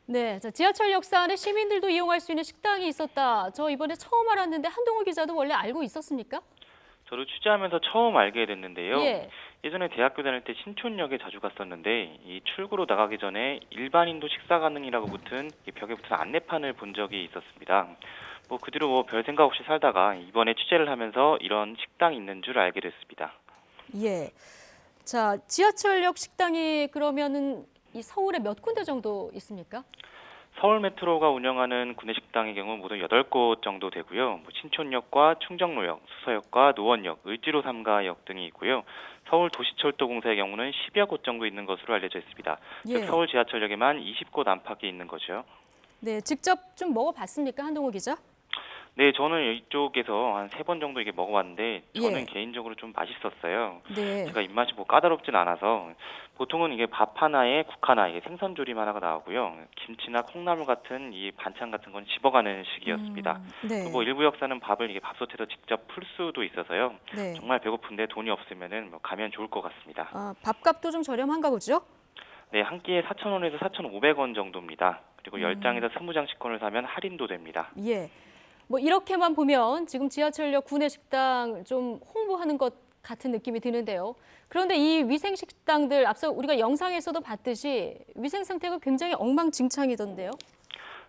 네, 지하철역 안에 시민들도 이용할 수 있는 식당이 있었다. 저 이번에 처음 알았는데 한동호 기자도 원래 알고 있었습니까? 저도 취재하면서 처음 알게 됐는데요. 예. 예전에 대학교 다닐 때 신촌역에 자주 갔었는데 이 출구로 나가기 전에 일반인도 식사 가능이라고 붙은 이 벽에 붙은 안내판을 본 적이 있었습니다. 그 뒤로 별 생각 없이 살다가 이번에 취재를 하면서 이런 식당이 있는 줄 알게 됐습니다. 예. 자, 지하철역 식당이 그러면은 이 서울에 몇 군데 정도 있습니까? 서울 메트로가 운영하는 구내식당의 경우 모두 8곳 정도 되고요. 신촌역과 충정로역, 수서역과 노원역, 을지로 3가역 등이 있고요. 서울 도시철도공사의 경우는 10여 곳 정도 있는 것으로 알려져 있습니다. 즉 예. 서울 지하철역에만 20곳 안팎이 있는 거죠. 네, 직접 좀 먹어봤습니까, 한동호 기자? 네, 저는 이쪽에서 한 3번 정도 이게 먹어봤는데 저는 예. 개인적으로 좀 맛있었어요. 네. 제가 입맛이 까다롭진 않아서 보통은 이게 밥 하나에 국 하나, 이게 생선조림 하나가 나오고요. 김치나 콩나물 같은 이 반찬 같은 건 집어가는 식이었습니다. 네. 일부 역사는 밥을 이게 밥솥에서 직접 풀 수도 있어서요. 네. 정말 배고픈데 돈이 없으면은 가면 좋을 것 같습니다. 아, 밥값도 좀 저렴한가 보죠? 네, 한 끼에 4,000원에서 4,500원 정도입니다. 그리고 음, 10장에서 20장씩권을 사면 할인도 됩니다. 예. 뭐 이렇게만 보면 지금 지하철역 구내식당 좀 홍보하는 것 같은 느낌이 드는데요. 그런데 이 위생식당들 앞서 우리가 영상에서도 봤듯이 위생 상태가 굉장히 엉망진창이던데요.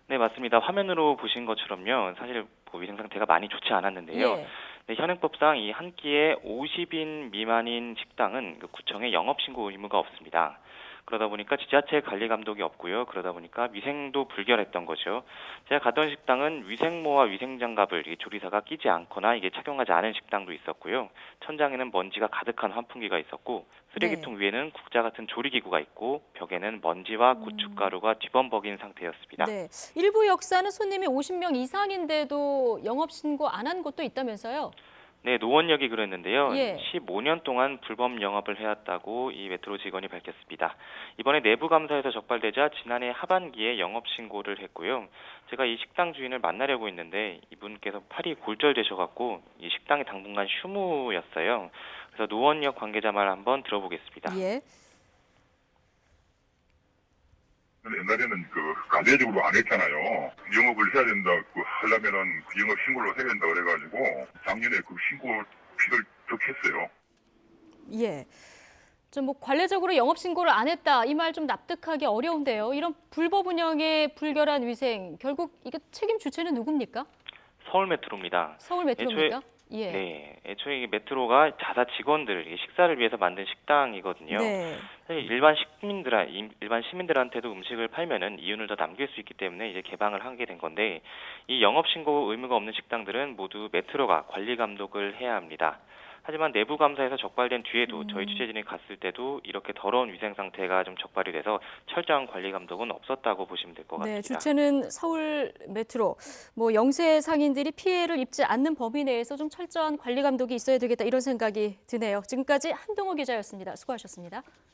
네, 맞습니다. 화면으로 보신 것처럼요. 사실 위생 상태가 많이 좋지 않았는데요. 예. 네, 현행법상 이 한 끼에 50인 미만인 식당은 구청에 영업신고 의무가 없습니다. 그러다 보니까 지자체 관리 감독이 없고요. 그러다 보니까 위생도 불결했던 거죠. 제가 갔던 식당은 위생모와 위생장갑을 이 조리사가 끼지 않거나 이게 착용하지 않은 식당도 있었고요. 천장에는 먼지가 가득한 환풍기가 있었고 네. 쓰레기통 위에는 국자 같은 조리기구가 있고 벽에는 먼지와 음, 고춧가루가 뒤범벅인 상태였습니다. 네. 일부 역사는 손님이 50명 이상인데도 영업 신고 안 한 곳도 있다면서요. 네, 노원역이 그랬는데요. 예. 15년 동안 불법 영업을 해왔다고 이 메트로 직원이 밝혔습니다. 이번에 내부 감사에서 적발되자 지난해 하반기에 영업 신고를 했고요. 제가 이 식당 주인을 만나려고 했는데 이분께서 팔이 골절되셔갖고 이 식당이 당분간 휴무였어요. 그래서 노원역 관계자 말 한번 들어보겠습니다. 예. 옛날에는 강제적으로 안 했잖아요. 영업을 해야 된다, 하려면은 영업 신고를 해야 된다 그래가지고 작년에 신고 피를 덕했어요. 예. 좀 뭐 관례적으로 영업 신고를 안 했다 이 말 좀 납득하기 어려운데요. 이런 불법 운영의 불결한 위생 결국 이게 책임 주체는 누굽니까? 서울 메트로입니다. 서울 애초에 메트로입니까? 예. 네, 애초에 이 메트로가 자사 직원들 이 식사를 위해서 만든 식당이거든요. 네. 사실 일반 시민들한테도 음식을 팔면은 이윤을 더 남길 수 있기 때문에 이제 개방을 하게 된 건데 이 영업 신고 의무가 없는 식당들은 모두 메트로가 관리 감독을 해야 합니다. 하지만 내부 감사에서 적발된 뒤에도 저희 취재진이 갔을 때도 이렇게 더러운 위생 상태가 좀 적발이 돼서 철저한 관리 감독은 없었다고 보시면 될 것 네, 같습니다. 주체는 서울 메트로. 뭐 영세 상인들이 피해를 입지 않는 범위 내에서 좀 철저한 관리 감독이 있어야 되겠다 이런 생각이 드네요. 지금까지 한동호 기자였습니다. 수고하셨습니다.